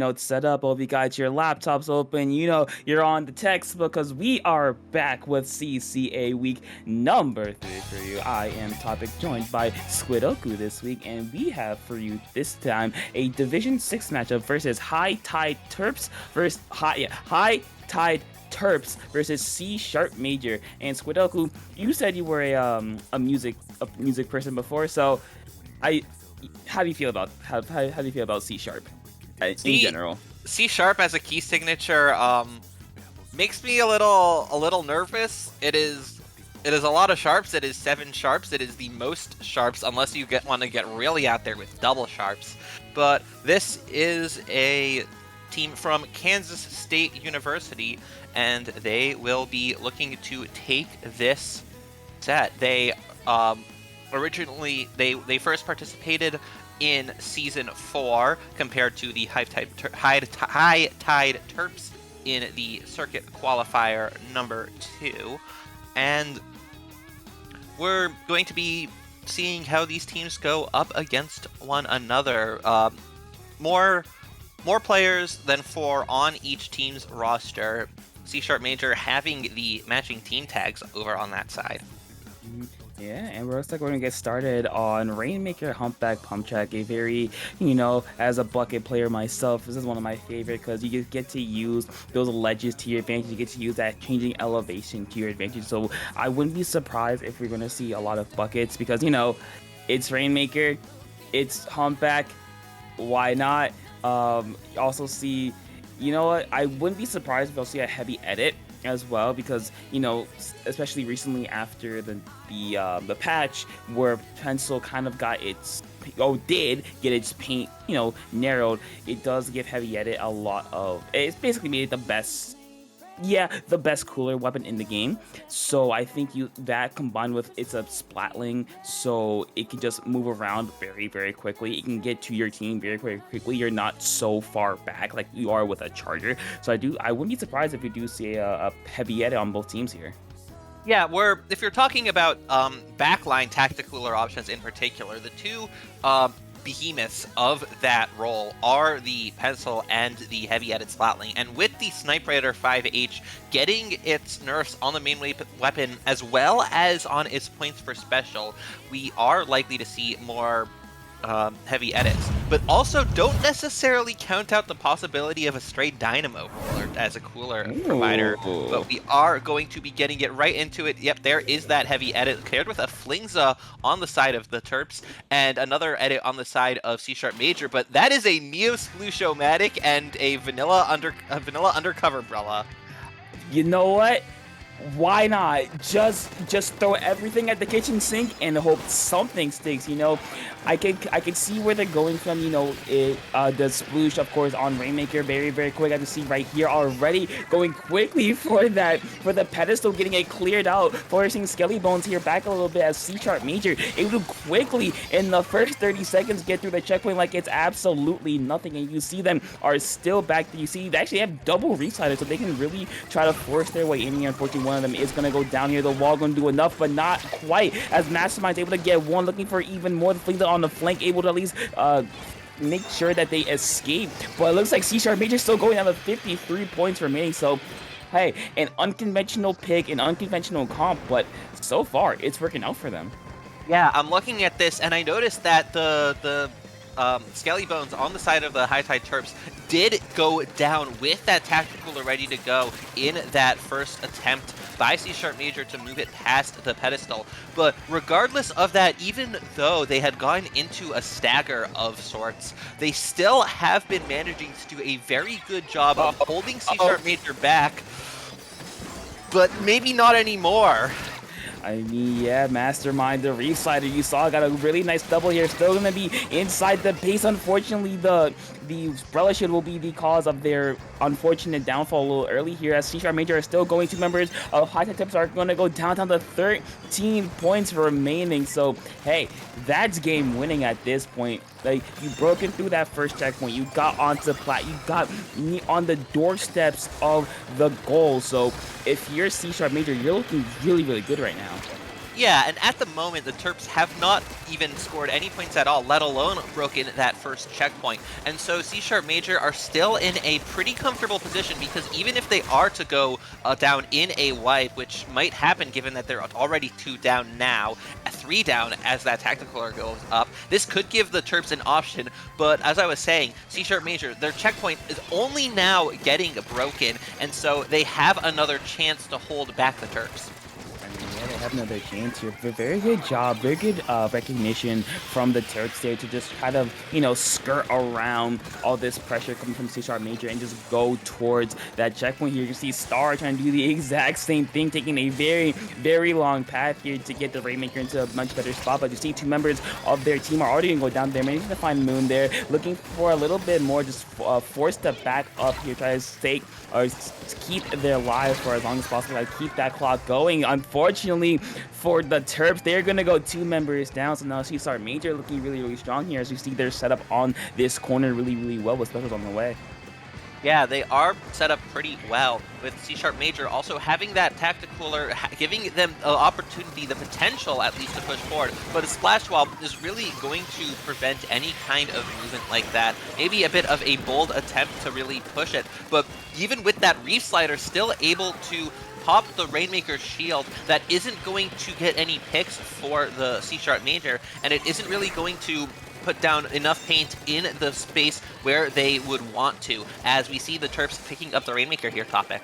notes set up, hope you got your laptops open, you're on the text because we are back with CCA week number 3 for you. I am Topic joined by Squidoku this week, and we have for you this time a Division 6 matchup versus High Tide Terps versus High Tide Terps versus C Sharp Major. And Squidoku, you said you were a music person before, so I how do you feel about how do you feel about C Sharp? In general. C sharp as a key signature makes me a little nervous. It is a lot of sharps. It is 7 sharps. It is the most sharps unless you want to get really out there with double sharps. But this is a team from Kansas State University, and they will be looking to take this set. They originally they first participated in Season 4 compared to the High Tide Terps in the Circuit Qualifier number 2. And we're going to be seeing how these teams go up against one another. More players than 4 on each team's roster. C Sharp Major having the matching team tags over on that side. Yeah, and we're also going to get started on Rainmaker Humpback Pump Track, a very, as a bucket player myself, this is one of my favorite because you get to use those ledges to your advantage, you get to use that changing elevation to your advantage, so I wouldn't be surprised if we're going to see a lot of buckets because, it's Rainmaker, it's Humpback, why not? Also see, I wouldn't be surprised if I'll see a heavy edit as well because especially recently after the patch where pencil kind of did get its paint narrowed, it does give heavy edit a lot of, it's basically made it the best cooler weapon in the game. So I think that combined with it's a splatling, so it can just move around very, very quickly. It can get to your team very, very quickly. You're not so far back like you are with a charger. So I wouldn't be surprised if we do see a heavy edit on both teams here. Yeah, if you're talking about backline tacticooler options in particular, the two behemoths of that role are the pencil and the heavy edit splatling, and with the Snipe Raider 5H getting its nerfs on the main weapon as well as on its points for special, we are likely to see more heavy edits, but also don't necessarily count out the possibility of a straight dynamo cooler as a cooler provider. But we are going to be getting it right into it. Yep, there is that heavy edit paired with a Flingza on the side of the Terps and another edit on the side of C Sharp Major. But that is a Neo Splushomatic and a vanilla undercover umbrella. You know what? Why not just throw everything at the kitchen sink and hope something sticks? I can see where they're going from. The sploosh, of course, on Rainmaker very, very quick. I can see right here already going quickly for the pedestal, getting it cleared out, forcing Skelly Bones here back a little bit as C Sharp Major able to quickly in the first 30 seconds get through the checkpoint like it's absolutely nothing. And you see them are still back. You see they actually have double residers, so they can really try to force their way in here. Unfortunately, one of them is going to go down here. The wall going to do enough, but not quite, as Mastermind's able to get one, looking for even more. The Fleet on the flank, able to at least make sure that they escape. But it looks like C Sharp Major still going down to 53 points remaining. So, hey, an unconventional pick, an unconventional comp, but so far, it's working out for them. Yeah, I'm looking at this, and I noticed that the Skelly Bones on the side of the High Tide Terps did go down with that tactical ready to go in that first attempt by C Sharp Major to move it past the pedestal. But regardless of that, even though they had gone into a stagger of sorts, they still have been managing to do a very good job of holding C Sharp Major back, but maybe not anymore. I mean, yeah, Mastermind, the Reef Slider you saw got a really nice double here. Still going to be inside the base. Unfortunately, the Umbrella Shield will be the cause of their unfortunate downfall a little early here, as C Sharp Major are still going. 2 members of High Tide Terps are going to go down to 13 points remaining. So, hey, that's game winning at this point. Like, you broken through that first checkpoint. You got onto plat. You got on the doorsteps of the goal. So, if you're C Sharp Major, you're looking really, really good right now. Yeah, and at the moment, the Terps have not even scored any points at all, let alone broken that first checkpoint. And so C Sharp Major are still in a pretty comfortable position, because even if they are to go down in a wipe, which might happen given that they're already 2 down now, 3 down as that Tactical goes up, this could give the Terps an option. But as I was saying, C Sharp Major, their checkpoint is only now getting broken, and so they have another chance to hold back the Terps. Yeah, they have another chance here. Very good job, very good recognition from the Terps there to just kind of, skirt around all this pressure coming from C Sharp Major and just go towards that checkpoint here. You see Star trying to do the exact same thing, taking a very, very long path here to get the Rainmaker into a much better spot. But you see 2 members of their team are already going to go down there, managing to find Moon there, looking for a little bit more, just forced to back up here, try to stake or keep their lives for as long as possible, like keep that clock going. Unfortunately for the Terps, they're gonna go 2 members down. So now C Sharp Major looking really, really strong here, as you see they're set up on this corner really, really well with specials on the way. Yeah, they are set up pretty well, with C Sharp Major also having that Tacticooler, giving them the opportunity, the potential at least to push forward. But a Splash Wall is really going to prevent any kind of movement like that. Maybe a bit of a bold attempt to really push it, but even with that Reef Slider still able to pop the Rainmaker's shield, that isn't going to get any picks for the C Sharp Major, and it isn't really going to put down enough paint in the space where they would want to, as we see the Terps picking up the Rainmaker here, Topic.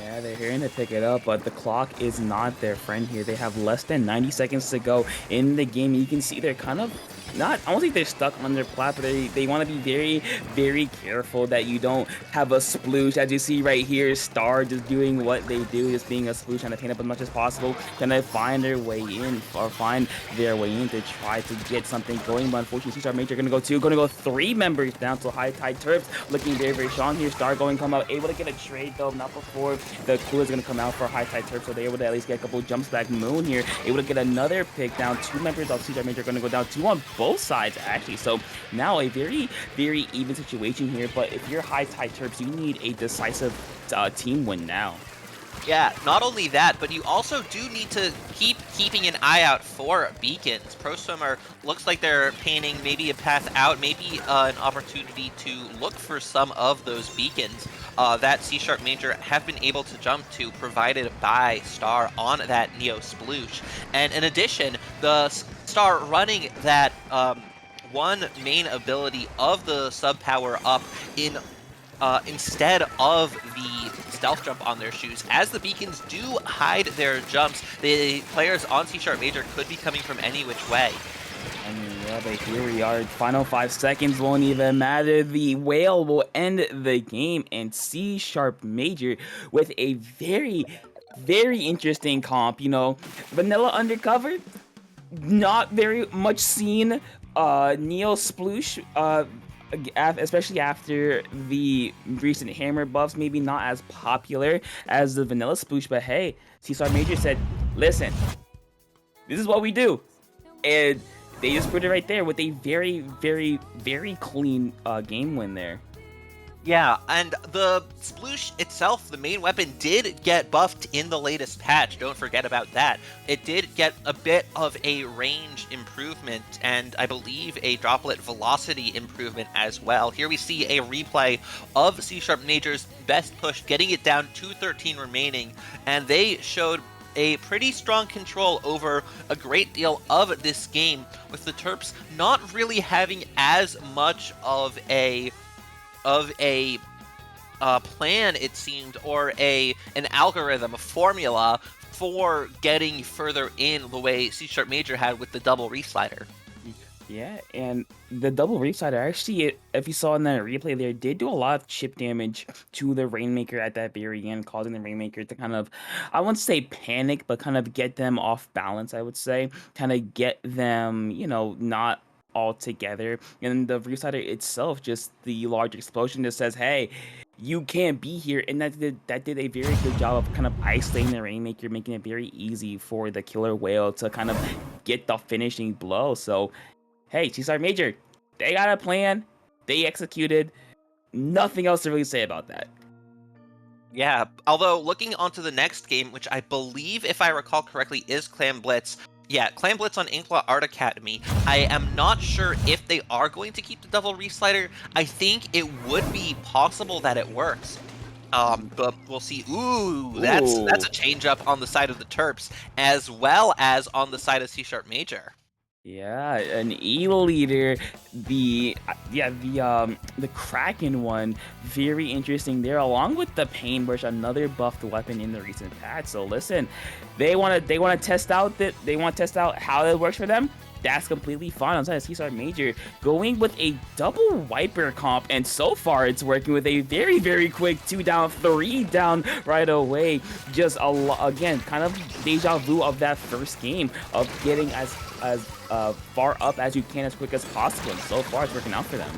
Yeah, they're hearing to pick it up, but the clock is not their friend here. They have less than 90 seconds to go in the game. You can see they're kind of not, I don't think they're stuck on their plat, but they want to be very, very careful that you don't have a sploosh. As you see right here, Star just doing what they do, just being a sploosh, trying to paint up as much as possible, trying to find their way in, or find their way in to try to get something going. But unfortunately, C Sharp Major going to go 2, going to go 3 members down. So High Tide Terps looking very, very strong here. Star come out, able to get a trade though, not before the Cooler's going to come out for High Tide Terps, so they're able to at least get a couple jumps back. Moon here, able to get another pick down. 2 members of C Sharp Major going to go down, 2 on both sides actually. So now a very, very even situation here. But if you're High Tide Terps, you need a decisive team win now. Yeah, not only that, but you also do need to keeping an eye out for beacons. Pro Swimmer looks like they're painting maybe a path out, maybe an opportunity to look for some of those beacons that C Sharp Major have been able to jump to, provided by Star on that Neo Sploosh. And in addition, the Star running that one main ability of the sub power up in instead of the stealth jump on their shoes. As the beacons do hide their jumps, the players on C Sharp Major could be coming from any which way. I mean, yeah, but here we are. Final 5 seconds won't even matter. The whale will end the game, and C Sharp Major with a very, very interesting comp. Vanilla Undercover, not very much seen. Neo Sploosh, especially after the recent hammer buffs, maybe not as popular as the vanilla sploosh, but hey, C Star Major said, listen, this is what we do. And they just put it right there with a very, very, very clean game win there. Yeah, and the Sploosh itself, the main weapon, did get buffed in the latest patch. Don't forget about that. It did get a bit of a range improvement, and I believe a droplet velocity improvement as well. Here we see a replay of C Sharp Major's best push, getting it down to 13 remaining, and they showed a pretty strong control over a great deal of this game, with the Terps not really having as much of a plan, it seemed, or an algorithm, a formula for getting further in the way C Sharp Major had with the double Reef Slider. Yeah, and the double Reef Slider, actually, if you saw in that replay there, did do a lot of chip damage to the Rainmaker at that very end, causing the Rainmaker to kind of, I wouldn't say panic, but kind of get them off balance, I would say. Kind of get them, not all together. And the Reef Slider itself, just the large explosion that says, hey, you can't be here. And that did a very good job of kind of isolating the Rainmaker, making it very easy for the Killer Whale to kind of get the finishing blow. So hey, C Star Major, they got a plan. They executed. Nothing else to really say about that. Yeah, although looking onto the next game, which I believe, if I recall correctly, is Clam Blitz. Yeah, Clam Blitz on Inkla Art Academy. I am not sure if they are going to keep the double reslider. I think it would be possible that it works. But we'll see. Ooh, that's Ooh. a change up on the side of the Terps, as well as on the side of C Sharp Major. Yeah, an evil leader. The Kraken one, very interesting there, along with the Paintbrush, another buffed weapon in the recent patch. So listen, they wanna test out how it works for them. That's completely fine on side of C-Star Major, going with a double wiper comp, and so far it's working with a very, very quick 2 down, 3 down right away. Just again, kind of deja vu of that first game of getting as far up as you can as quick as possible. And so far, it's working out for them.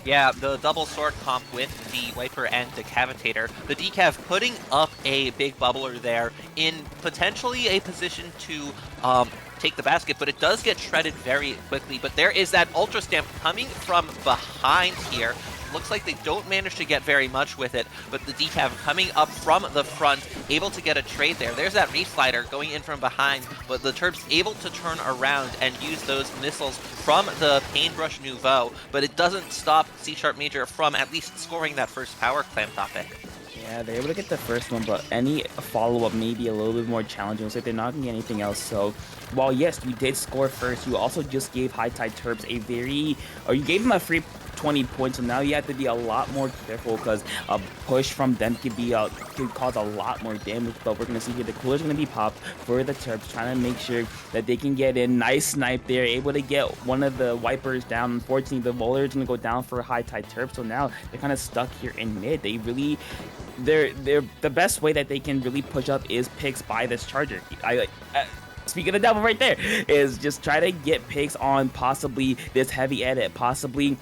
Yeah, the double sword comp with the Wiper and Decavitator. The Decav putting up a big bubbler there in potentially a position to take the basket, but it does get shredded very quickly. But there is that Ultra Stamp coming from behind here. Looks like they don't manage to get very much with it, but the Decav coming up from the front, able to get a trade there. There's that Reslider going in from behind, but the Terps able to turn around and use those missiles from the Paintbrush Nouveau, but it doesn't stop C Sharp Major from at least scoring that first power clam topic. Yeah, they're able to get the first one, but any follow-up may be a little bit more challenging. Looks like they're not going to get anything else. So, while yes, you did score first, you also just gave High Tide Terps you gave them a free 20 points. So now you have to be a lot more careful because a push from them could cause a lot more damage. But we're going to see here the cooler's going to be popped for the Terps, trying to make sure that they can get in. Nice snipe there, able to get one of the wipers down. Unfortunately, the Voller is going to go down for High Tide Terps. So now they're kind of stuck here in mid. They're the best way that they can really push up is picks by this charger. Speaking of the devil right there, is just try to get picks on possibly this heavy edit, possibly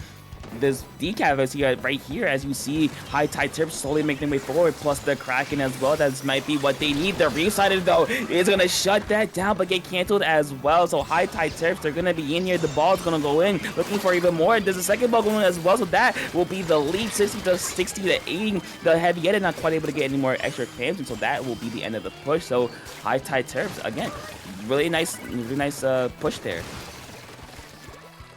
this decav is here right here. As you see, High Tide Terps slowly making their way forward, plus the Kraken as well. That might be what they need. The Reslider though is gonna shut that down, but get canceled as well. So High Tide Terps are gonna be in here. The ball's gonna go in, looking for even more. There's a second ball going in as well, so that will be the lead, 60 to 80. The heavy edit not quite able to get any more extra claims, and so that will be the end of the push. So High Tide Terps again, really nice push there.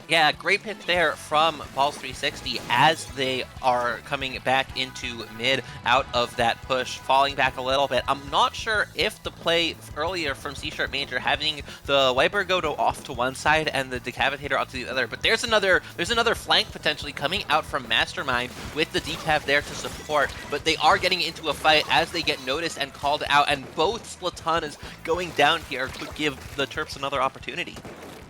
Yeah, great pick there from Balls 360 as they are coming back into mid out of that push, falling back a little bit. I'm not sure if the play earlier from C Sharp Major having the Wiper go off to one side and the Decavitator onto the other, but there's another flank potentially coming out from Mastermind with the Decav there to support, but they are getting into a fight as they get noticed and called out, and both Splatonas going down here could give the Terps another opportunity.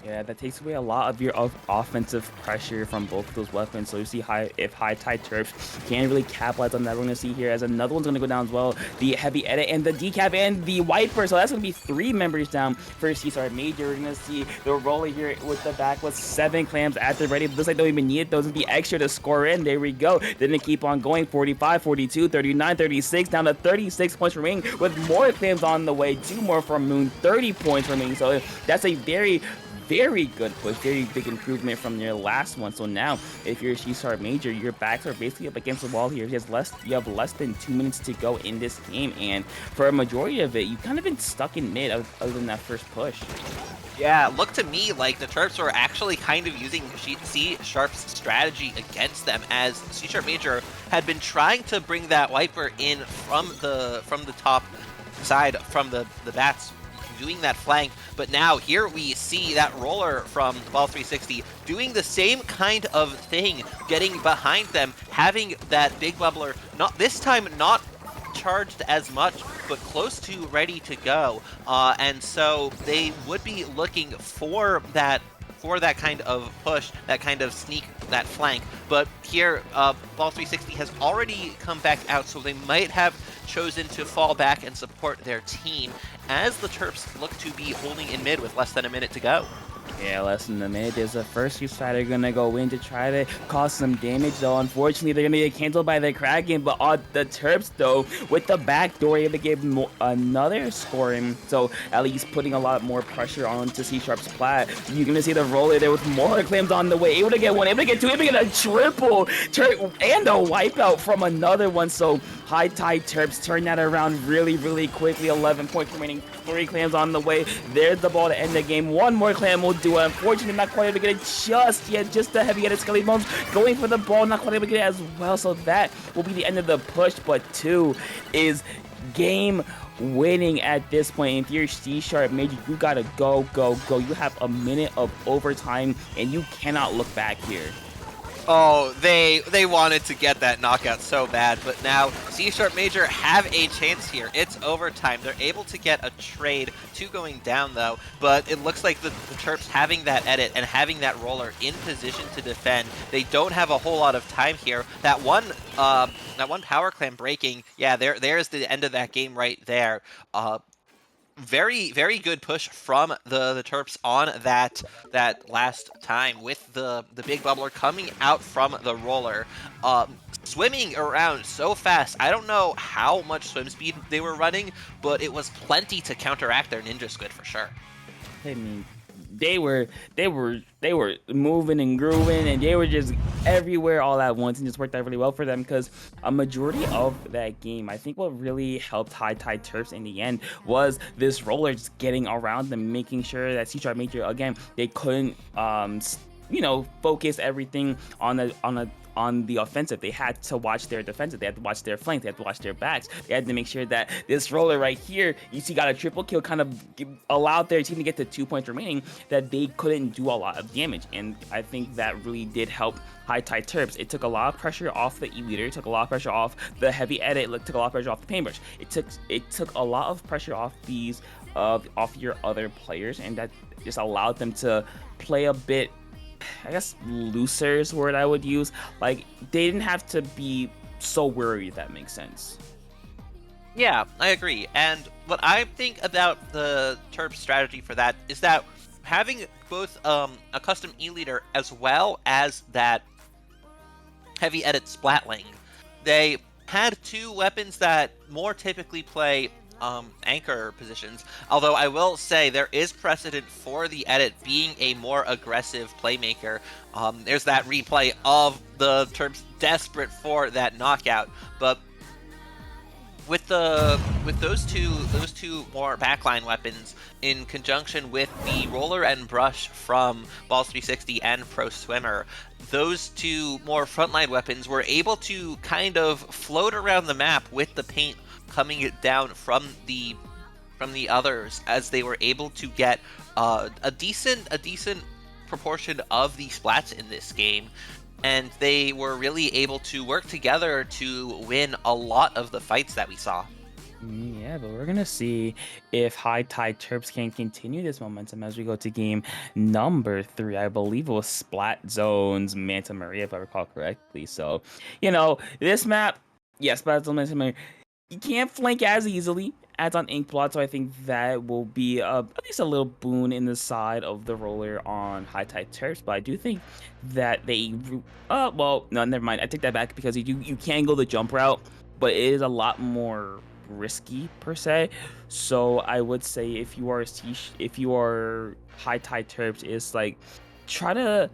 Yeah, that takes away a lot of your offensive pressure from both of those weapons. So you see if High Tide Terps can't really capitalize on that. We're going to see here as another one's going to go down as well. The heavy edit and the decav and the wiper. So that's going to be 3 members down for C-Star Major. We're going to see the roller here with the back with 7 clams at the ready. Looks like they don't even need those to be extra to score in. There we go. Then they keep on going. 45, 42, 39, 36, down to 36 points remaining with more clams on the way. 2 more from Moon, 30 points remaining. So that's a very good push, very big improvement from your last one. So now, if you're a C-Star Major, your backs are basically up against the wall here. You have less than 2 minutes to go in this game, and for a majority of it, you've kind of been stuck in mid other than that first push. Yeah, looked to me like the Terps were actually kind of using C-Sharp's strategy against them, as C-Sharp Major had been trying to bring that Wiper in from the top side, from the bats, doing that flank, but now here we see that roller from Ball 360 doing the same kind of thing, getting behind them, having that big bubbler, not this time not charged as much, but close to ready to go, and so they would be looking for that kind of push, that kind of sneak, that flank. But here, Ball 360 has already come back out, so they might have chosen to fall back and support their team as the Terps look to be holding in mid with less than a minute to go. Yeah, less than a minute. There's the first few fighter gonna go in to try to cause some damage, though. Unfortunately, they're gonna get canceled by the Kraken, but the Terps, though, with the back door, able to give another scoring, so at least putting a lot more pressure onto C-Sharp's plat. You're gonna see the roller there with more claims on the way, able to get 1, able to get 2, able to get a triple, and a wipeout from another one. So High Tide Terps turn that around really, really quickly. 11 points remaining. 3 clams on the way. There's the ball to end the game. One more clam will do it. Unfortunately, not quite able to get it just yet. Just the heavy-headed Skelly Bones going for the ball. Not quite able to get it as well. So that will be the end of the push. But 2 is game winning at this point. If you're C-Sharp Major, you gotta go, go, go. You have a minute of overtime, and you cannot look back here. Oh, they wanted to get that knockout so bad, but now C-Sharp Major have a chance here. It's overtime. They're able to get a trade. 2 going down, though, but it looks like the Terps having that edit and having that roller in position to defend. They don't have a whole lot of time here. That one power clam breaking, yeah, there's the end of that game right there. Very, very good push from the Terps on that last time with the big bubbler coming out from the roller, swimming around so fast. I don't know how much swim speed they were running, but it was plenty to counteract their ninja squid for sure. I mean, they were moving and grooving, and they were just everywhere all at once, and just worked out really well for them. Because a majority of that game, I think what really helped High Tide Terps in the end was this roller just getting around them, making sure that C-Sharp Major, again, they couldn't focus everything on the offensive. They had to watch their defensive. They had to watch their flanks. They had to watch their backs. They had to make sure that this roller right here, you see, got a triple kill, kind of allowed their team to get to 2 points remaining, that they couldn't do a lot of damage. And I think that really did help High Tide Terps. It took a lot of pressure off the E-Leader. It took a lot of pressure off the heavy edit. It took a lot of pressure off the paintbrush. It took a lot of pressure off these off your other players, and that just allowed them to play a bit, I guess, looser is the word I would use. Like, they didn't have to be so worried, if that makes sense. Yeah, I agree. And what I think about the Terps strategy for that is that having both a custom E-Leader as well as that heavy edit Splatling, they had 2 weapons that more typically play anchor positions, although I will say there is precedent for the edit being a more aggressive playmaker. There's that replay of the Terps desperate for that knockout, but with those two more backline weapons in conjunction with the roller and brush from Balls 360 and Pro Swimmer, those 2 more frontline weapons were able to kind of float around the map with the paint coming down from the others, as they were able to get a decent proportion of the splats in this game, and they were really able to work together to win a lot of the fights that we saw. Yeah, but we're gonna see if High Tide Terps can continue this momentum as we go to game number 3. I believe it was Splat Zones Manta Maria, if I recall correctly. So, this map, yes, Splat Zones Manta Maria, you can't flank as easily as on Inkblot, so I think that will be at least a little boon in the side of the roller on High Tide Terps. But I do think that well, no, never mind. I take that back, because you can go the jump route, but it is a lot more risky per se. So I would say if you are High Tide Terps, is like, try to,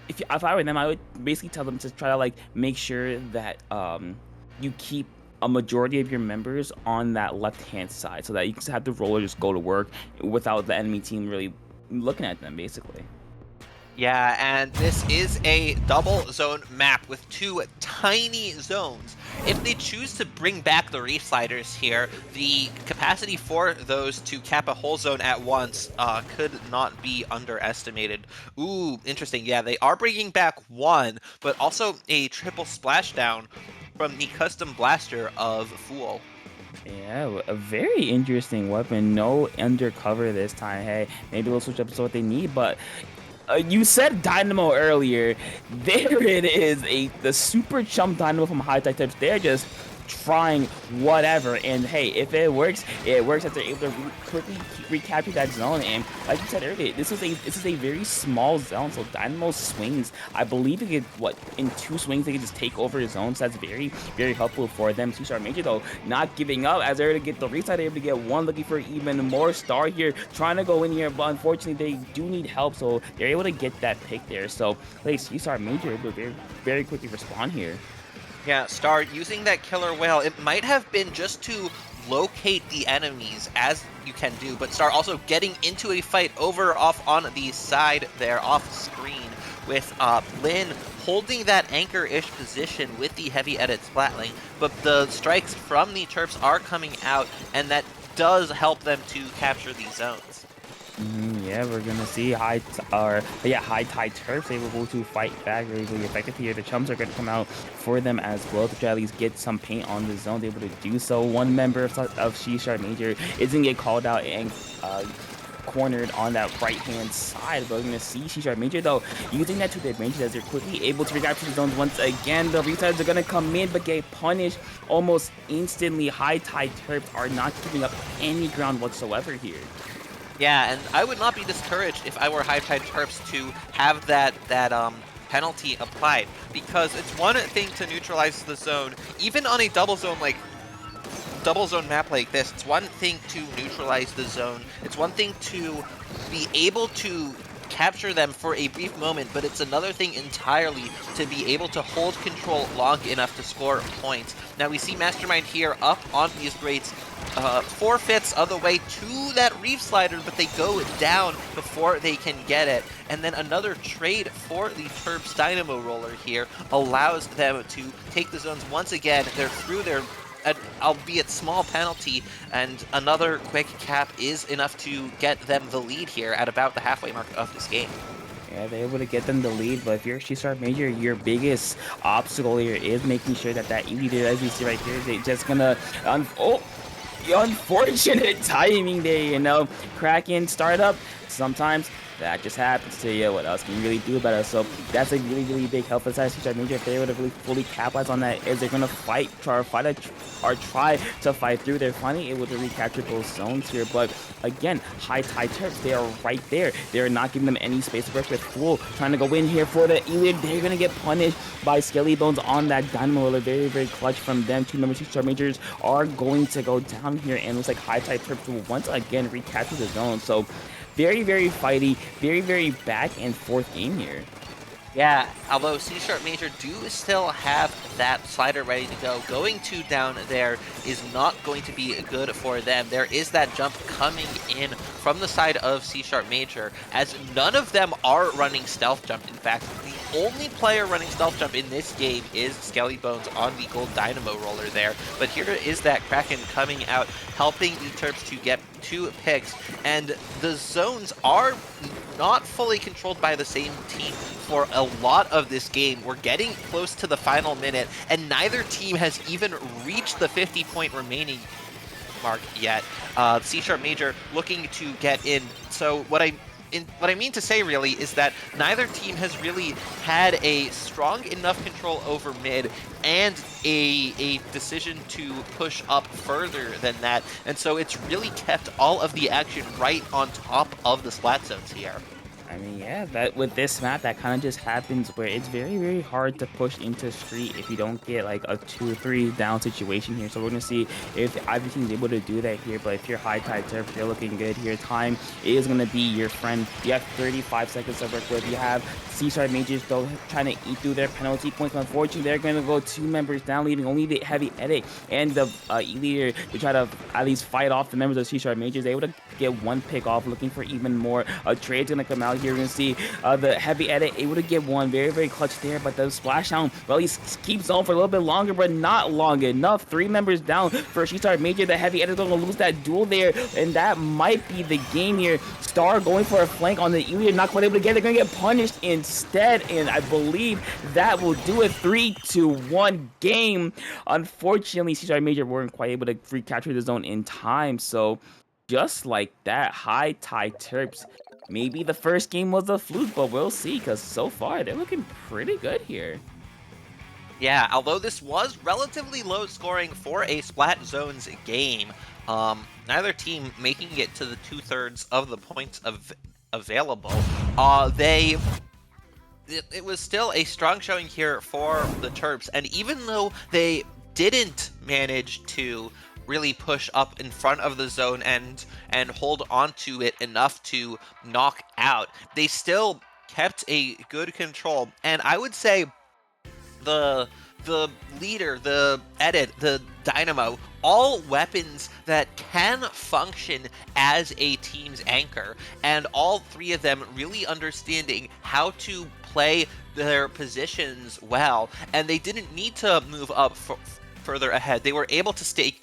if I were them, I would basically tell them to try to, like, make sure that you keep a majority of your members on that left-hand side, so that you can have the roller just go to work without the enemy team really looking at them, basically. Yeah, and this is a double zone map with 2 tiny zones. If they choose to bring back the Reef Sliders here, the capacity for those to cap a whole zone at once could not be underestimated. Ooh, interesting. Yeah, they are bringing back 1, but also a triple splashdown from the custom blaster of Fool. Yeah, a very interesting weapon. No undercover this time. Hey, maybe they'll switch up to what they need, but you said Dynamo earlier. There it is, the super chump Dynamo from High Tide Tips. They're just trying whatever, and hey, if it works, it works. As they're able to quickly recapture that zone. And like you said earlier, this is a very small zone, so Dynamo swings, I believe, it could, in 2 swings they can just take over the zone. So that's very, very helpful for them. C-Sharp Major, though, not giving up, as they're able to get the reset. They're able to get 1, looking for even more star here, trying to go in here, but unfortunately they do need help, so they're able to get that pick there. So like, C-Sharp Major able to very, very quickly respond here. Yeah, Star using that killer whale, it might have been just to locate the enemies, as you can do, but Star also getting into a fight over off on the side there, off screen, with Lin holding that anchor-ish position with the heavy edit splatling, but the strikes from the Terps are coming out, and that does help them to capture these zones. Yeah, we're gonna see high tide Terps able to fight back really, really effective here. The chums are gonna come out for them as well to try to at least get some paint on the zone. They're able to do so. One member of C Sharp Major isn't get called out and cornered on that right hand side, but we're gonna see C Sharp Major though using that to their advantage as they're quickly able to recapture the zones once again. The resides are gonna come in but get punished almost instantly. High tide Terps are not giving up any ground whatsoever here. Yeah, and I would not be discouraged if I were High Tide Terps to have that penalty applied, because it's one thing to neutralize the zone, even on a double zone map like this. It's one thing to neutralize the zone. It's one thing to be able to capture them for a brief moment, but it's another thing entirely to be able to hold control long enough to score points. Now we see Mastermind here up on these rates, 4/5 of the way to that Reef Slider, but they go down before they can get it. And then another trade for the Terps Dynamo Roller here allows them to take the zones once again. They're through their albeit small penalty, and another quick cap is enough to get them the lead here at about the halfway mark of this game. Yeah, they're able to get them the lead, but if you're Sharp Major, your biggest obstacle here is making sure that that E-leader, as you see right here, they just gonna oh, unfortunate timing there, you know. Kraken startup, sometimes that just happens to you. What else can you really do about it? So that's a really, really big help for Sharp Major. If they were to really fully capitalize on that, is they're gonna try to fight through. They're finally able to recapture those zones here, but again, high tide Terps, they are right there. They're not giving them any space to work with. Fool trying to go in here for the Elite. They're gonna get punished by Skelly Bones on that Dynamo Roller. Very, very clutch from them. Two members, Sharp Majors are going to go down here, and it looks like high tide Terps will once again recapture the zone. So very, very fighty, very, very back and forth game here. Yeah, although C Sharp Major do still have that slider ready to go, going to down there is not going to be good for them. There is that jump coming in from the side of C Sharp Major, as none of them are running Stealth Jump. In fact, the only player running Stealth Jump in this game is Skelly Bones on the Gold Dynamo Roller there. But here is that Kraken coming out, helping the Terps to get 2 picks, and the zones are not fully controlled by the same team for a lot of this game. We're getting close to the final minute, and neither team has even reached the 50-point remaining mark yet. C Sharp Major looking to get in. So what I mean to say really is that neither team has really had a strong enough control over mid and a decision to push up further than that, and so it's really kept all of the action right on top of the splat zones here. I mean, yeah, that with this map, that kind of just happens where it's very, very hard to push into street if you don't get like a 2 or 3 down situation here. So we're gonna see if either team's able to do that here. But if you're high tide Terp, you're looking good here. Time is gonna be your friend. You have 35 seconds to work with. You have C-Sharp Majors though trying to eat through their penalty points. Unfortunately, they're gonna go 2 members down, leaving only the heavy edit and the E-leader to try to at least fight off the members of C-Sharp Majors. They able to get 1 pick off, looking for even more. A trade's gonna come out here. We're gonna see the heavy edit able to get 1. Very, very clutch there, but the splashdown, well, he keeps on for a little bit longer, but not long enough. 3 members down for Star Major. The heavy edit gonna lose that duel there, and that might be the game here. Star going for a flank on the Elite, not quite able to get it. They're gonna get punished instead, and I believe that will do it. 3-1 game. Unfortunately, Star Major weren't quite able to recapture the zone in time, so just like that, high tide Terps. Maybe the first game was a fluke, but we'll see, because so far they're looking pretty good here. Yeah, although this was relatively low scoring for a Splat Zones game, neither team making it to the 2/3 of the points available. It was still a strong showing here for the Terps, and even though they didn't manage to really push up in front of the zone and hold on to it enough to knock out, they still kept a good control. And I would say the the leader, the edit, the dynamo, all weapons that can function as a team's anchor, and all three of them really understanding how to play their positions well, and they didn't need to move up further ahead. They were able to stay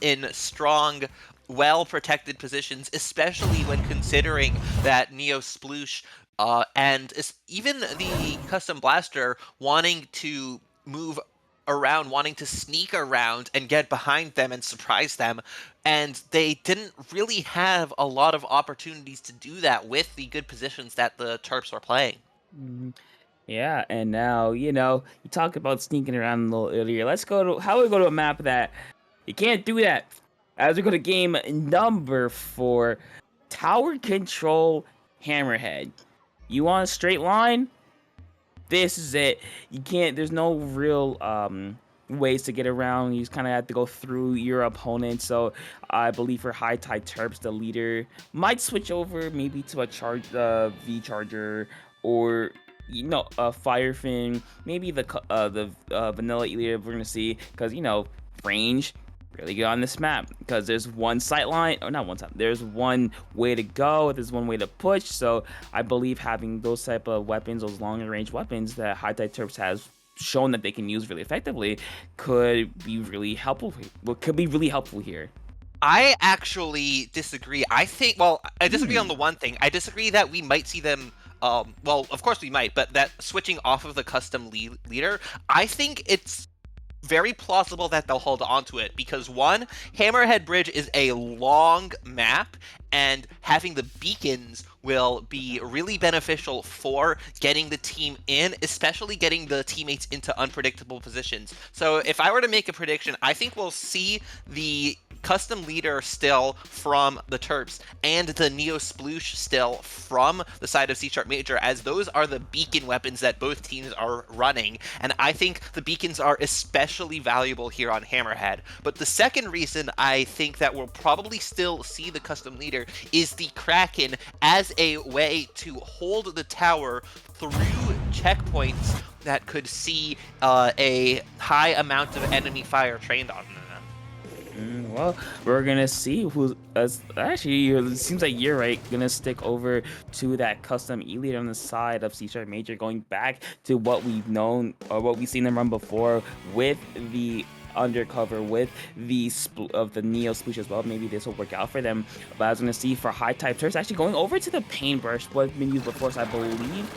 in strong, well-protected positions, especially when considering that Neo Sploosh and even the Custom Blaster wanting to move around, wanting to sneak around and get behind them and surprise them. And they didn't really have a lot of opportunities to do that with the good positions that the Terps were playing. Mhm. Yeah, and now, you talked about sneaking around a little earlier. Let's go to how we go to a map that you can't do that. As we go to game number 4, Tower Control Hammerhead. You want a straight line? This is it. You can't. There's no real ways to get around. You just kind of have to go through your opponent. So I believe for High Tide Terps, the leader might switch over maybe to a V Charger, or a Firefin, maybe the vanilla leader we're gonna see, because range really good on this map, because there's one sight line, or not one time, there's one way to go, there's one way to push. So I believe having those type of weapons, those longer range weapons that High Tide Terps has shown that they can use really effectively, could be really helpful. Could be really helpful here. I actually disagree. Well, I disagree on Hmm. the one thing. I disagree that we might see them. Well, of course we might, but that switching off of the custom leader, I think it's very plausible that they'll hold on to it because one, Hammerhead Bridge is a long map, and having the beacons will be really beneficial for getting the team in, especially getting the teammates into unpredictable positions. So if I were to make a prediction, I think we'll see the custom leader still from the Terps and the Neo Sploosh still from the side of C Sharp Major, as those are the beacon weapons that both teams are running, and I think the beacons are especially valuable here on Hammerhead. But the second reason I think that we'll probably still see the custom leader is the Kraken as a way to hold the tower through checkpoints that could see a high amount of enemy fire trained on them. Well, we're gonna see who's actually. It seems like you're right. Gonna stick over to that custom elite on the side of C Sharp Major, going back to what we've known or what we've seen them run before with the undercover, with the Neo Sploosh as well. Maybe this will work out for them. But I was gonna see for high type turrets actually going over to the paintbrush, what's been used before. So I believe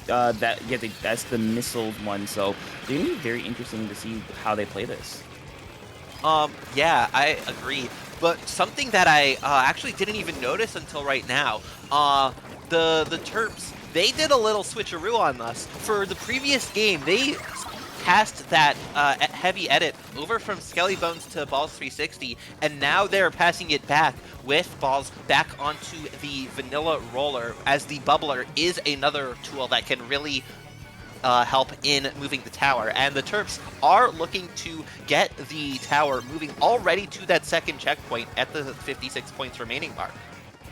that's the missile one. So it's gonna be very interesting to see how they play this. Yeah, I agree. But something that I actually didn't even notice until right now, the Terps, they did a little switcheroo on us. For the previous game, they passed that heavy edit over from Skelly Bones to Balls 360, and now they're passing it back with Balls back onto the vanilla roller, as the bubbler is another tool that can really help in moving the tower. And the Terps are looking to get the tower moving already to that second checkpoint at the 56 points remaining mark.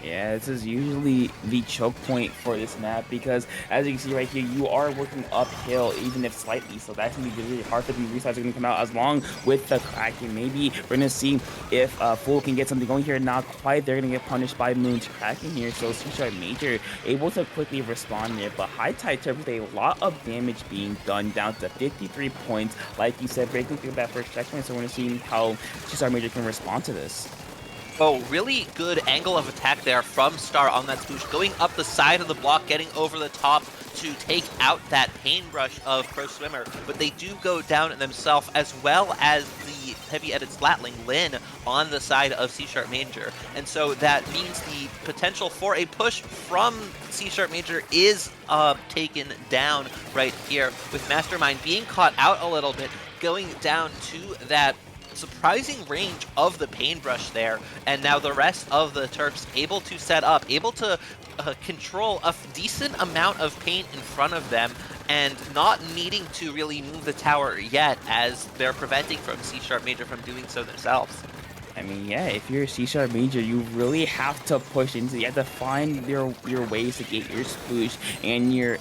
Yeah, this is usually the choke point for this map, because as you can see right here, you are working uphill, even if slightly. So that's going to be really hard for these restarts are going to come out, as long with the Kraken. Maybe we're going to see if Fool can get something going here. Not quite. They're going to get punished by Moon's Kraken here. So C-Sharp Major able to quickly respond there. But High Tide Terps with a lot of damage being done, down to 53 points. Like you said, breaking through that first checkpoint. So we're going to see how C-Sharp Major can respond to this. Oh, really good angle of attack there from Star on that Sploosh, going up the side of the block, getting over the top to take out that paintbrush of Pro Swimmer, but they do go down themselves, as well as the heavy edit Slatling Lin on the side of C-Sharp Major. And so that means the potential for a push from C-Sharp Major is taken down right here, with Mastermind being caught out a little bit, going down to that surprising range of the paintbrush there, and now the rest of the Terps able to set up, able to control a decent amount of paint in front of them, and not needing to really move the tower yet, as they're preventing from C-Sharp Major from doing so themselves. I mean, yeah, if you're a C-Sharp Major, you really have to push into. You have to find your ways to get your sploosh and your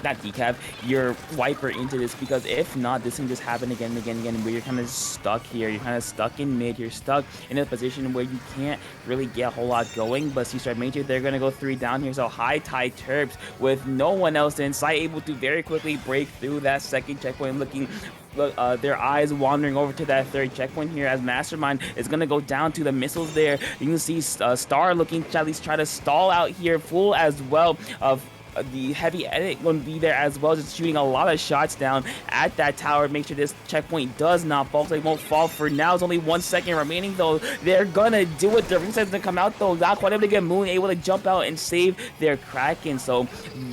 not decap, your wiper into this, because if not, this can just happen again and again and again, where you're kind of stuck here. You're kind of stuck in mid. You're stuck in a position where you can't really get a whole lot going. But C-Star Major, they're going to go 3 down here. So high tide Terps with no one else in sight, able to very quickly break through that second checkpoint, looking their eyes wandering over to that third checkpoint here, as Mastermind is going to go down to the missiles there. You can see Star looking to at least try to stall out here, full as well of the heavy edit going to be there as well, just shooting a lot of shots down at that tower. Make sure this checkpoint does not fall, so they won't fall for now. It's only 1 second remaining, though. They're gonna do it. The reset's gonna come out, though. Not quite able to get Moon able to jump out and save their Kraken. So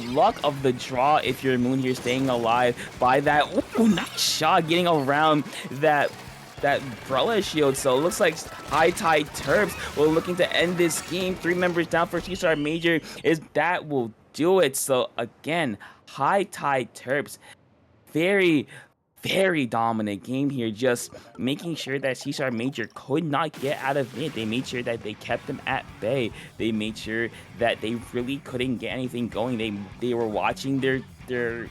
luck of the draw if you're Moon here, staying alive by that. Ooh, nice shot getting around that Brella shield. So it looks like high tide Terps were looking to end this game. 3 members down for C-Star Major, is that will do it. So again, high tide Terps, very dominant game here, just making sure that C-Star Major could not get out of it. They made sure that they kept them at bay. They made sure that they really couldn't get anything going. They were watching their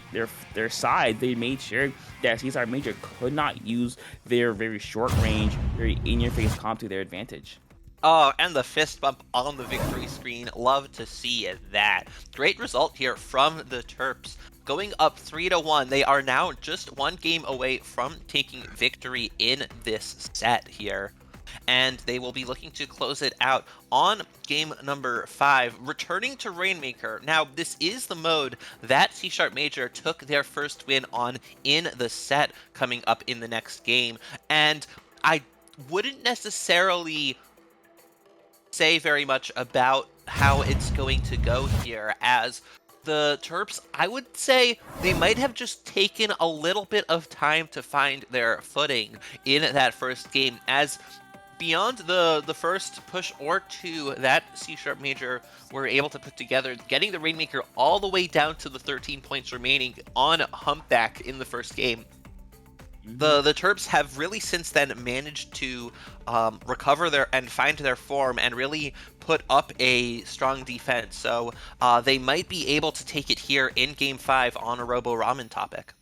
side. They made sure that C-Star Major could not use their very short range, very in-your-face comp to their advantage. Oh, and the fist bump on the victory screen. Love to see that. Great result here from the Terps. Going up 3-1, they are now just 1 game away from taking victory in this set here. And they will be looking to close it out on game number 5, returning to Rainmaker. Now, this is the mode that C# Major took their first win on in the set coming up in the next game. And I wouldn't necessarily say very much about how it's going to go here, as the Terps, I would say they might have just taken a little bit of time to find their footing in that first game, as beyond the first push or 2 that C# Major were able to put together, getting the Rainmaker all the way down to the 13 points remaining on Humpback in the first game. The Terps have really since then managed to recover and find their form and really put up a strong defense. So they might be able to take it here in Game 5 on a Robo Ramen topic.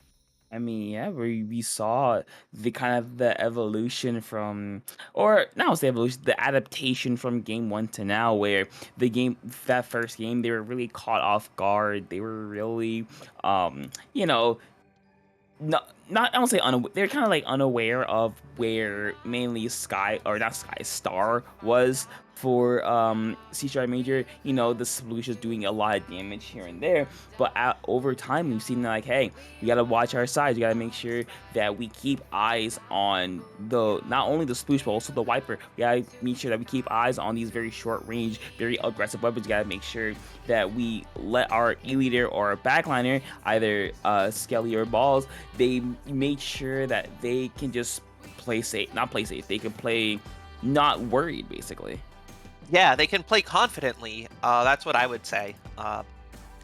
I mean, yeah, we saw the kind of the evolution from, or not the evolution, the adaptation from game 1 to now, where that first game, they were really caught off guard. They were really, you know, not I don't say unaware. They're kind of like unaware of where mainly Star was for C# Major. You know, the solution's doing a lot of damage here and there, but over time we've seen like, hey, we gotta watch our sides. We gotta make sure that we keep eyes on not only the sploosh but also the wiper. We gotta make sure that we keep eyes on these very short range, very aggressive weapons. We gotta make sure that we let our E-leader or our backliner, either Skelly or Balls, they made sure that they can just play safe. Not play safe, they can play not worried, basically. Yeah, they can play confidently. That's what I would say.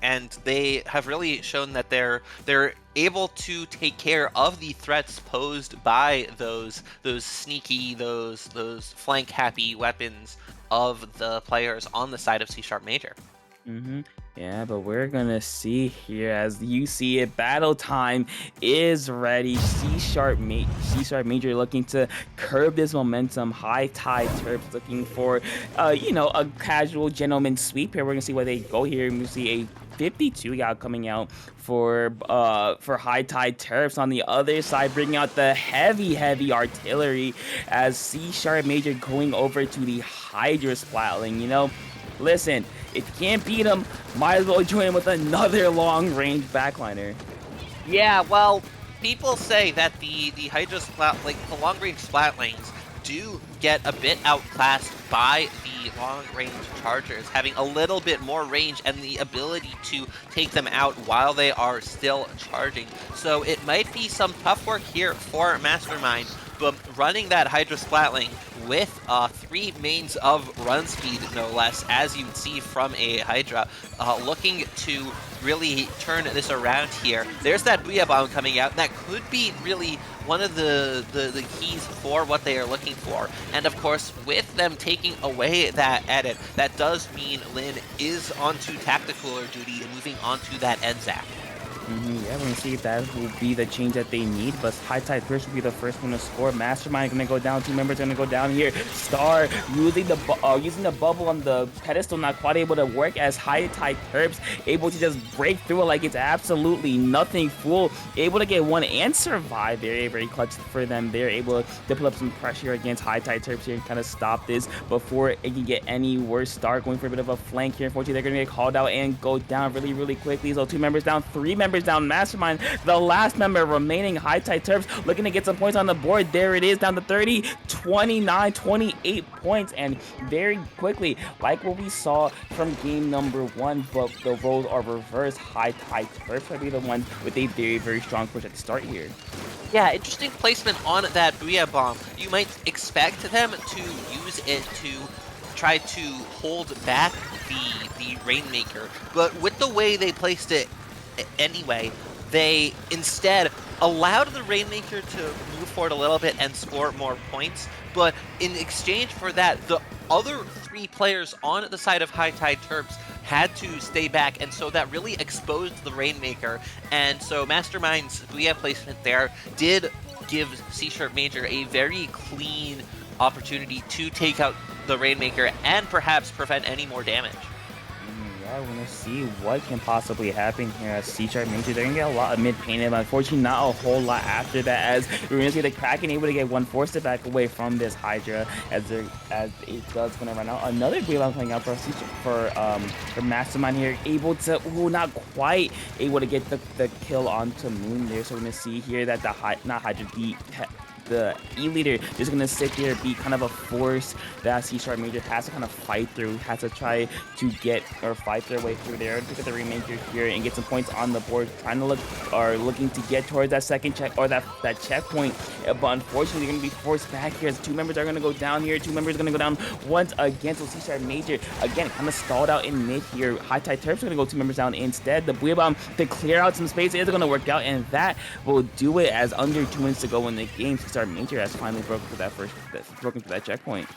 And they have really shown that they're able to take care of the threats posed by those sneaky, those flank happy weapons of the players on the side of C# Major. Yeah, but we're gonna see here, as you see it, battle time is ready. C# Major looking to curb this momentum. High tide Terps looking for a casual gentleman sweep here. We're gonna see where they go here. We see a 52 coming out for high tide Terps. On the other side, bringing out the heavy artillery, as C# Major going over to the Hydra Splatling. Listen, if you can't beat him, might as well join him with another long-range backliner. Yeah, well, people say that the Hydra the long-range Splatlings do get a bit outclassed by the long-range Chargers, having a little bit more range and the ability to take them out while they are still charging. So it might be some tough work here for Mastermind, but running that Hydra Splatling with 3 mains of run speed, no less, as you'd see from a Hydra, looking to really turn this around here. There's that Booyah Bomb coming out. That could be really one of the keys for what they are looking for. And of course, with them taking away that edit, that does mean Lin is onto Tacticooler duty and moving onto that NZAC. Yeah, we're gonna see if that will be the change that they need. But High Tide First will be the first one to score. Mastermind gonna go down. Two members gonna go down here. Star using the bubble on the pedestal, not quite able to work as High Tide Terps able to just break through it like it's absolutely nothing. Fool able to get one and survive. Very clutch for them. They're able to put up some pressure against High Tide Terps here and kind of stop this before it can get any worse. Star going for a bit of a flank here. Unfortunately, they're gonna get called out and go down really quickly. So two members down, three members down. Mastermind, the last member remaining. High Tide Terps looking to get some points on the board. There it is, down to 30, 29, 28 points, and very quickly, like what we saw from game number one, but the roles are reversed. High Tide Terps might be the one with a very strong push at the start here. Yeah, interesting placement on that Booyah Bomb. You might expect them to use it to try to hold back the Rainmaker, but with the way they placed it anyway, they instead allowed the Rainmaker to move forward a little bit and score more points, but in exchange for that, the other three players on the side of High Tide Terps had to stay back, and so that really exposed the Rainmaker, and so Mastermind's Booyah placement there did give C# Major a very clean opportunity to take out the Rainmaker and perhaps prevent any more damage. Yeah, I want to see what can possibly happen here at C# Major. They're going to get a lot of mid-painted, but unfortunately not a whole lot after that, as we're going to see the Kraken able to get one forced it back away from this Hydra as it does going to run out. Another Guilan playing out for Mastermind here, able to, not quite able to get the kill onto Moon there. So we're going to see here that not Hydra, the E-Leader is going to sit there, be kind of a force that C# Major has to kind of fight through, has to try to get or fight their way through there. Pick up the Rainmaker here and get some points on the board, trying to looking to get towards that second check or that checkpoint. But unfortunately, they're going to be forced back here as two members are going to go down here. Two members are going to go down once again. So C# Major, again, kind of stalled out in mid here. High Tide Terps are going to go two members down instead. The Booyah Bomb to clear out some space is going to work out, and that will do it as under 2 minutes to go in the game. C# Major has finally broken through that checkpoint.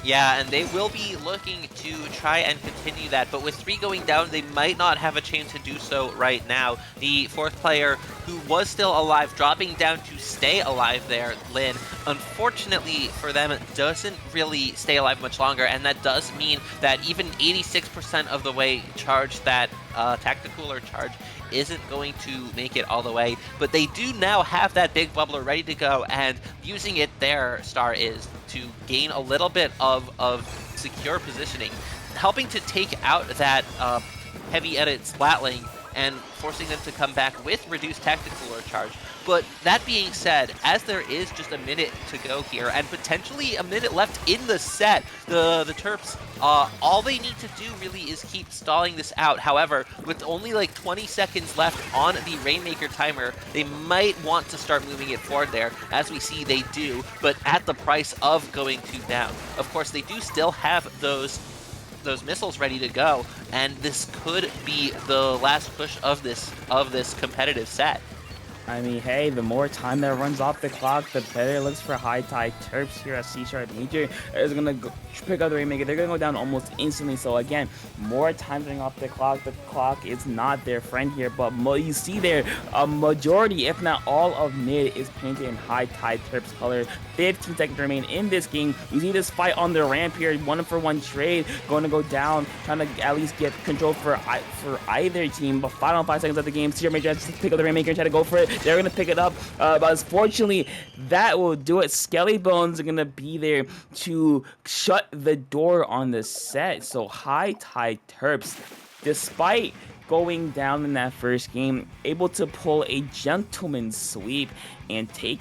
Yeah, and they will be looking to try and continue that, but with 3 going down, they might not have a chance to do so right now. The 4th player, who was still alive, dropping down to stay alive there, Lin, unfortunately for them, doesn't really stay alive much longer, and that does mean that even 86% of the way charged, that Tacticooler charge isn't going to make it all the way, but they do now have that big bubbler ready to go, and using it there, Star, is to gain a little bit of secure positioning, helping to take out that heavy edit Splatling and forcing them to come back with reduced Tacticooler charge. But that being said, as there is just a minute to go here, and potentially a minute left in the set, the Terps, all they need to do really is keep stalling this out. However, with only like 20 seconds left on the Rainmaker timer, they might want to start moving it forward there. As we see, they do, but at the price of going 2 down. Of course, they do still have those missiles ready to go, and this could be the last push of this competitive set. I mean, hey, the more time that runs off the clock, the better it looks for High Tide Terps here at C# Major. Is going to pick up the Rainmaker. They're going to go down almost instantly. So again, more time running off the clock. The clock is not their friend here, but you see there, a majority, if not all of mid is painted in High Tide Terps color. 15 seconds remain in this game. You see this fight on the ramp here, 1-for-1 trade, going to go down, trying to at least get control for either team. But final 5 seconds of the game, C# Major has to pick up the Rainmaker and try to go for it. They're going to pick it up, but unfortunately, that will do it. Skelly Bones are going to be there to shut the door on the set. So High Tide Terps, despite going down in that first game, able to pull a gentleman's sweep and take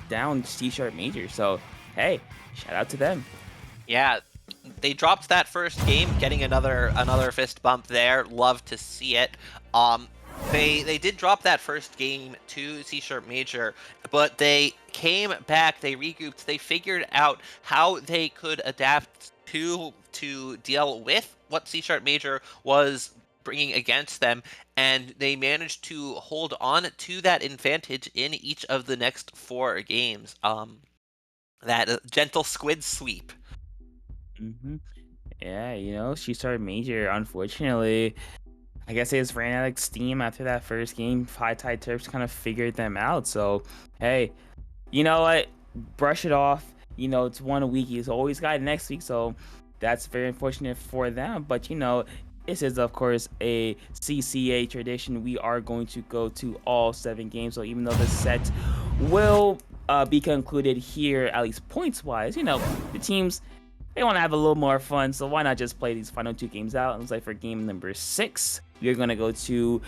down C# Major. So hey, shout out to them. Yeah, they dropped that first game, getting another fist bump there. Love to see it. They did drop that first game to C# Major, but they came back, they regrouped, they figured out how they could adapt to deal with what C# Major was bringing against them, and they managed to hold on to that advantage in each of the next 4 games. That gentle squid sweep. Yeah, C# Major, unfortunately, I guess they just ran out of steam after that first game. High Tide Terps kind of figured them out. So, hey, you know what? Brush it off. It's 1 week. He's always got next week. So that's very unfortunate for them. But, this is, of course, a CCA tradition. We are going to go to all 7 games. So even though the set will be concluded here, at least points wise, the teams they want to have a little more fun, so why not just play these final 2 games out? It looks like for game number 6, we're going to go to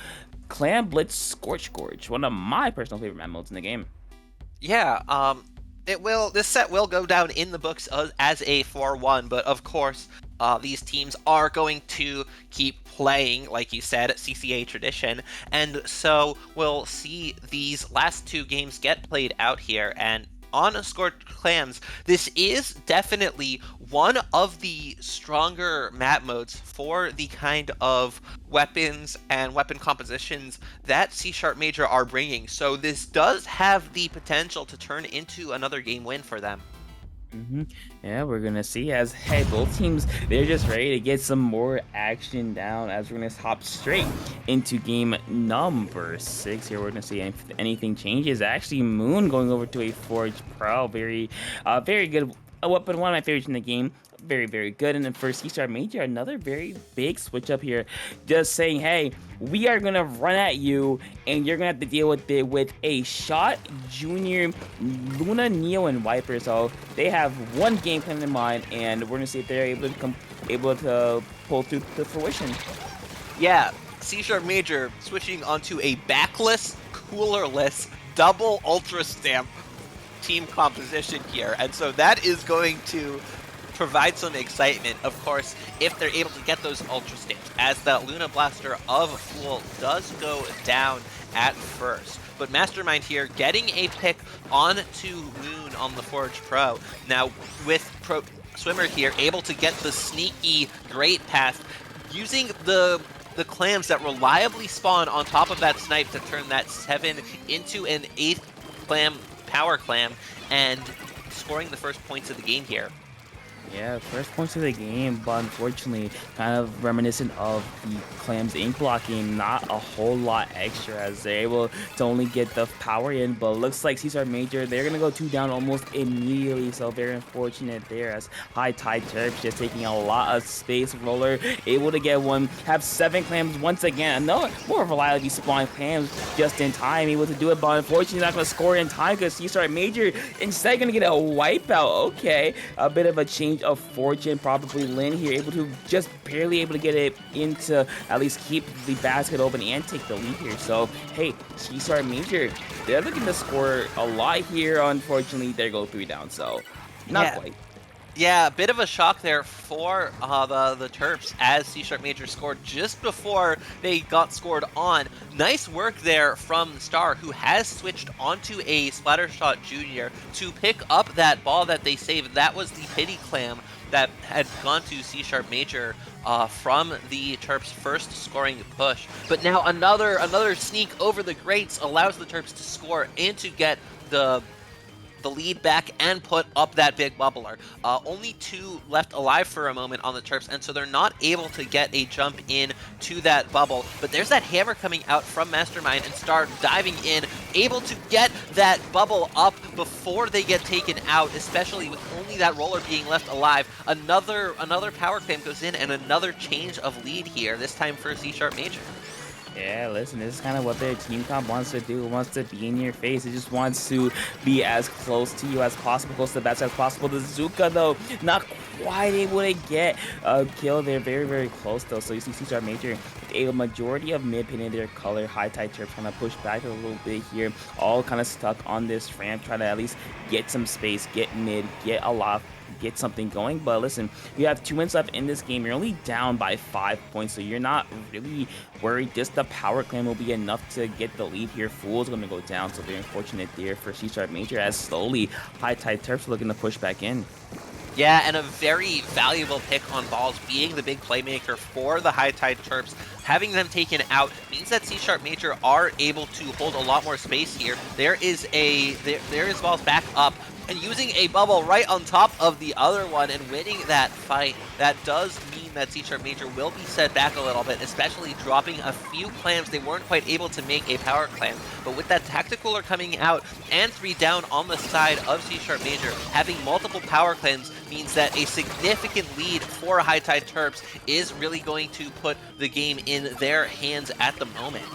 Clan Blitz Scorch Gorge, one of my personal favorite map modes in the game. Yeah, this set will go down in the books as a 4-1, but of course, these teams are going to keep playing, like you said, CCA tradition, and so we'll see these last 2 games get played out here, and on Scorched Clams, this is definitely one of the stronger map modes for the kind of weapons and weapon compositions that C# Major are bringing. So this does have the potential to turn into another game win for them. Yeah, we're gonna see as hey, both teams they're just ready to get some more action down. As we're gonna hop straight into game number 6 here. We're gonna see if anything changes. Actually, Moon going over to a Forge Pro, very good weapon, one of my favorites in the game. Very, very good. And then for C# Major, another very big switch up here. Just saying, hey, we are going to run at you, and you're going to have to deal with it with a Shot, Junior, Luna, Neo, and Viper. So they have one game plan in mind, and we're going to see if they're able to pull through to fruition. Yeah, C# Major switching onto a backless, coolerless, double Ultra Stamp team composition here. And so that is going to provide some excitement, of course, if they're able to get those Ultra Stamps, as that Luna Blaster of Fool does go down at first. But Mastermind here getting a pick onto Moon on the Forge Pro. Now, with Swimmer here able to get the sneaky great path, using the clams that reliably spawn on top of that snipe to turn that 7 into an 8th clam, power clam, and scoring the first points of the game here. Yeah, first points of the game, but unfortunately, kind of reminiscent of the Clams ink block game, not a whole lot extra as they're able to only get the power in, but looks like C# Major, they're going to go 2 down almost immediately, so very unfortunate there as High Tide Terps just taking a lot of space. Roller able to get one, have 7 Clams once again, no more reliably spawned Clams just in time, able to do it, but unfortunately not going to score in time because C# Major instead going to get a wipeout. Okay, a bit of a change of fortune, probably Lin here able to just barely able to get it into at least keep the basket open and take the lead here. So hey, C# Major, they're looking to score a lot here. Unfortunately, they go 3 down, so not quite. Yeah, a bit of a shock there for the Terps as C# Major scored just before they got scored on. Nice work there from Star, who has switched onto a Splattershot Junior to pick up that ball that they saved. That was the Pity Clam that had gone to C# Major from the Terps' first scoring push. But now another sneak over the grates allows the Terps to score and to get the lead back and put up that big bubbler. Only 2 left alive for a moment on the Terps, and so they're not able to get a jump in to that bubble. But there's that hammer coming out from Mastermind, and Star diving in, able to get that bubble up before they get taken out, especially with only that roller being left alive. Another power clam goes in, and another change of lead here, this time for C# Major. Yeah, listen, this is kind of what their team comp wants to do. It wants to be in your face. It just wants to be as close to you as possible, close to the best as possible. The Zuka, though, not quite able to get a kill. They're very, very close, though. So you see C# Major with a majority of mid painting their color. High Tide Terps trying to push back a little bit here. All kind of stuck on this ramp, trying to at least get some space, get mid, get a lot get something going. But listen, you have 2 wins left in this game. You're only down by 5 points, so you're not really worried. Just the power clam will be enough to get the lead here. Fool's going to go down, so very unfortunate there for C# Major as slowly High Tide Terps looking to push back in. Yeah, and a very valuable pick on balls, being the big playmaker for the High Tide Terps. Having them taken out means that C# Major are able to hold a lot more space here. There is balls back up and using a bubble right on top of the other one and winning that fight. That does mean that C# Major will be set back a little bit, especially dropping a few clams. They weren't quite able to make a power clam, but with that Tacticooler coming out and 3 down on the side of C# Major, having multiple power clams means that a significant lead for High Tide Terps is really going to put the game in their hands at the moment.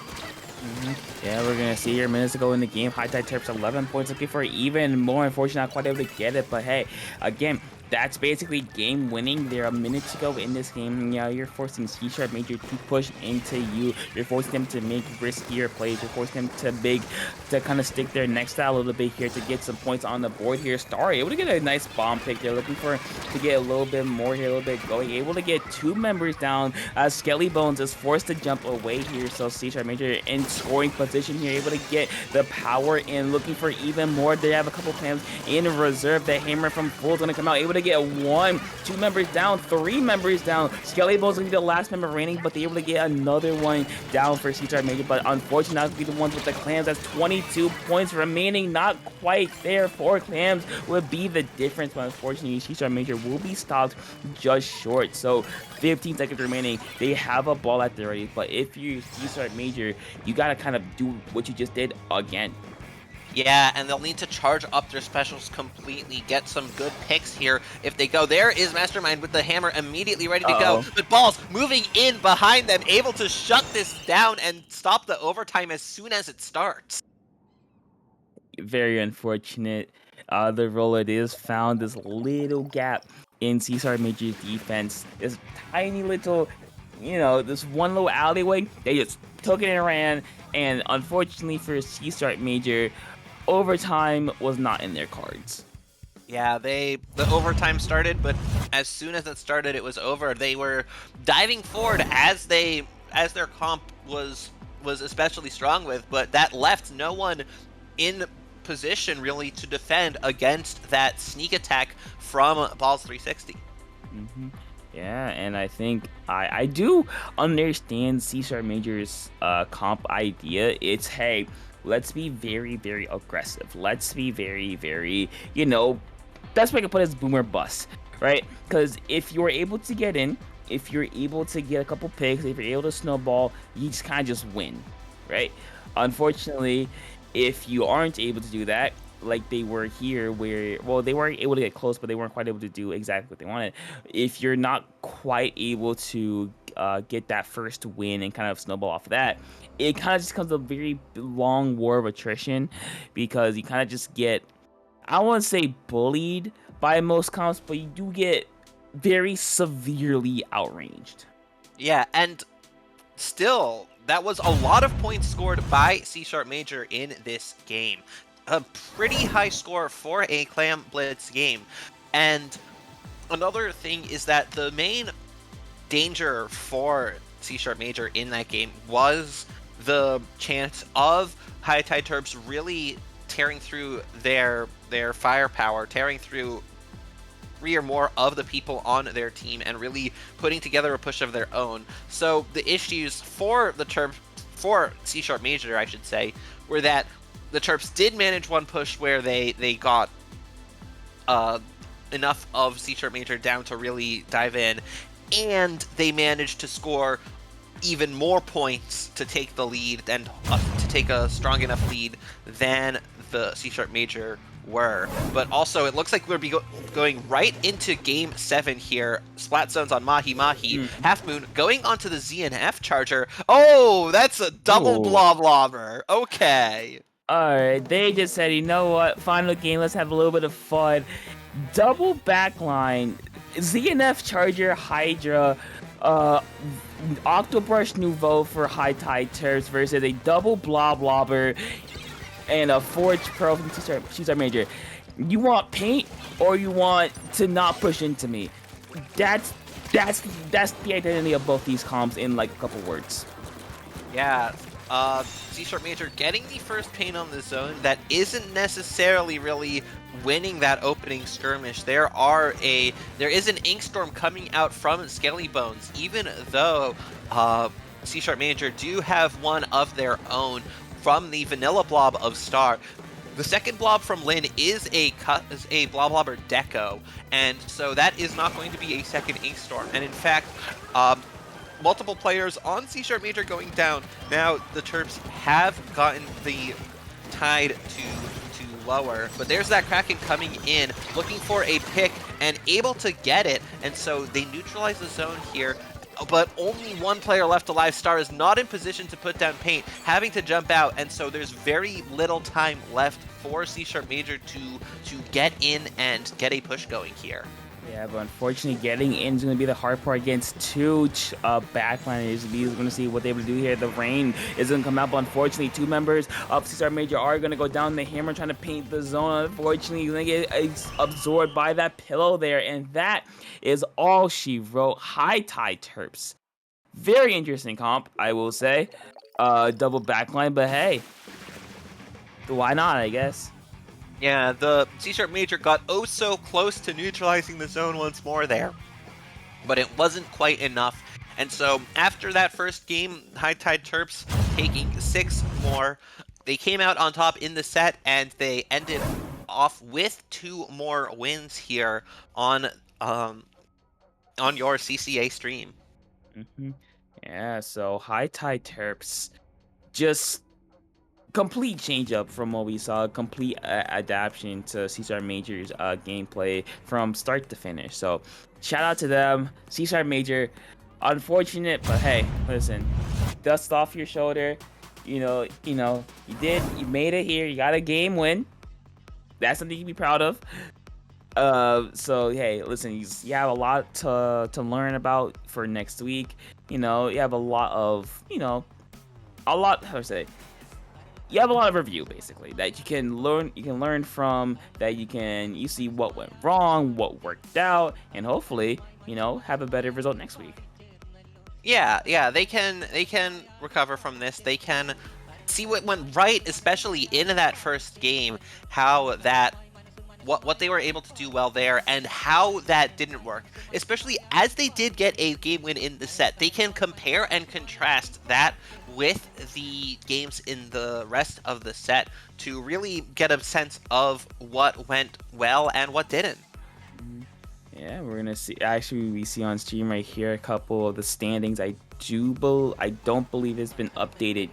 Yeah, we're gonna see here minutes ago in the game. High Tide Terps 11 points, looking for even more. Unfortunately, not quite able to get it. But hey, again, that's basically game winning. They're a minute to go in this game. Yeah, you're forcing C# Major to push into you. You're forcing them to make riskier plays. You're forcing them to kind of stick their neck style a little bit here to get some points on the board here. Star able to get a nice bomb pick. They're looking for to get a little bit more here, a little bit going. Able to get 2 members down. Skelly Bones is forced to jump away here. So C# Major in scoring position here, able to get the power in, looking for even more. They have a couple plans in reserve. The hammer from Full is going to come out, able to get 1, 2 members down, 3 members down. Skelly Bones going to be the last member remaining, but they're able to get another one down for C# Major. But unfortunately, not going to be the ones with the clams. That's 22 points remaining. Not quite there. 4 clams would be the difference, but unfortunately, C# Major will be stopped just short. So 15 seconds remaining. They have a ball at the ready, but if you're C# Major, you got to kind of do what you just did again. Yeah, and they'll need to charge up their specials completely, get some good picks here if they go. There is Mastermind with the hammer immediately ready to go. But Balls moving in behind them, able to shut this down and stop the overtime as soon as it starts. Very unfortunate. The roller is found this little gap in C# Major's defense. This tiny little, this one little alleyway. They just took it and ran. And unfortunately for C# Major, overtime was not in their cards. Yeah, the overtime started, but as soon as it started, it was over. They were diving forward as their comp was especially strong with, but that left no one in position really to defend against that sneak attack from Balls 360. Yeah, and I think I do understand C# Major's comp idea. It's, hey, let's be very, very aggressive. Let's be very, very, best way to put it is boomer bust, right? Because if you're able to get in, if you're able to get a couple picks, if you're able to snowball, you just kind of just win, right? Unfortunately, if you aren't able to do that, like they were here, where, well, they weren't able to get close, but they weren't quite able to do exactly what they wanted. If you're not quite able to get that first win and kind of snowball off of that, it kind of just becomes a very long war of attrition, because you kind of just get, I don't want to say bullied by most comps, but you do get very severely outranged. Yeah, and still, that was a lot of points scored by C# Major in this game. A pretty high score for a Clam Blitz game. And another thing is that the main danger for C# Major in that game was the chance of High Tide Terps really tearing through their firepower, tearing through 3 or more of the people on their team and really putting together a push of their own. So the issues for the Terps, for C# Major, I should say, were that the Terps did manage one push where they got enough of C# Major down to really dive in, and they managed to score even more points to take the lead and to take a strong enough lead than the C# Major were. But also, it looks like we'll be going right into Game 7 here. Splat Zones on Mahi Mahi. Half Moon going onto the ZNF Charger. Oh, that's a double blob lobber. Okay. Alright, they just said, you know what, final game, let's have a little bit of fun. Double backline, ZNF Charger, Hydra, Octobrush Nouveau for High Tide Terps versus a double blob lobber and a Forge Pro from C# Major. You want paint, or you want to not push into me? That's the identity of both these comps in like a couple words. Yeah. C# Major getting the first paint on the zone that isn't necessarily really winning that opening skirmish. There is an Ink Storm coming out from Skelly Bones, even though C# Major do have one of their own from the Vanilla Blob of Star. The second blob from Lin is a Bloblobber Deco, and so that is not going to be a second Ink Storm. And in fact, multiple players on C Sharp Major going down. Now the Terps have gotten the tide to lower, but there's that Kraken coming in, looking for a pick and able to get it, and so they neutralize the zone here. But only one player left alive. Star is not in position to put down paint, having to jump out, and so there's very little time left for C Sharp Major to get in and get a push going here. Yeah, but unfortunately, getting in is going to be the hard part against two backliners. We're going to see what they will do here. The rain is going to come out, but unfortunately, two members of CCR Major are going to go down the hammer trying to paint the zone. Unfortunately, he's going to get absorbed by that pillow there, and that is all she wrote. High Tide Terps. Very interesting comp, I will say. Double backline, but hey, why not, I guess. Yeah, the C Sharp Major got oh so close to neutralizing the zone once more there, but it wasn't quite enough. And so after that first game, High Tide Terps taking 6 more, they came out on top in the set, and they ended off with 2 more wins here on your CCA stream. Yeah, so High Tide Terps just complete change up from what we saw, complete adaptation to CCR Major's gameplay from start to finish. So shout out to them. CCR Major, unfortunate, but hey, listen, dust off your shoulder. You made it here. You got a game win. That's something you can be proud of. So hey, listen, you have a lot to learn about for next week. You have a lot of, how to say, you have a lot of review basically that you can learn from, that you see what went wrong, what worked out, and hopefully, have a better result next week. Yeah, they can recover from this. They can see what went right, especially in that first game, how that what they were able to do well there and how that didn't work, especially as they did get a game win in the set. They can compare and contrast that with the games in the rest of the set to really get a sense of what went well and what didn't. Yeah, we're gonna see. Actually, we see on stream right here a couple of the standings. I don't believe it's been updated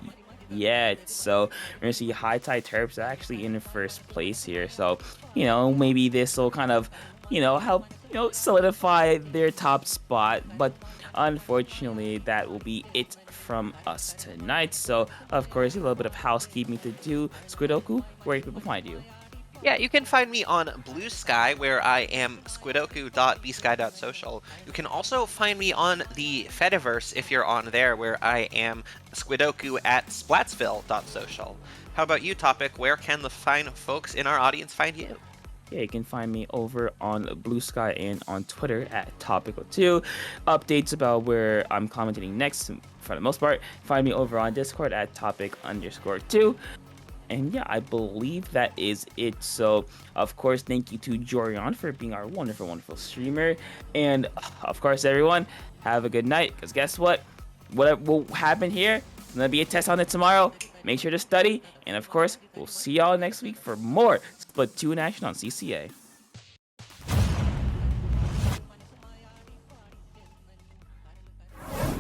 yet, so we're gonna see High Tide Terps actually in first place here. So maybe this will kind of help solidify their top spot, but unfortunately that will be it from us tonight. So of course, a little bit of housekeeping to do. Squidoku, where can people find you? Yeah, you can find me on Blue Sky, where I am squidoku.bsky.social. You can also find me on the Fediverse if you're on there, where I am squidoku at splatsville.social. How about you, Topic? Where can the fine folks in our audience find you? Yeah, you can find me over on Blue Sky and on Twitter at Topical2. Updates about where I'm commenting next, for the most part, find me over on Discord at Topic_2. And yeah, I believe that is it. So, of course, thank you to Jorion for being our wonderful, wonderful streamer. And, of course, everyone, have a good night. Because guess what? What will happen here? There's going to be a test on it tomorrow. Make sure to study. And, of course, we'll see y'all next week for more Splatoon action on CCA.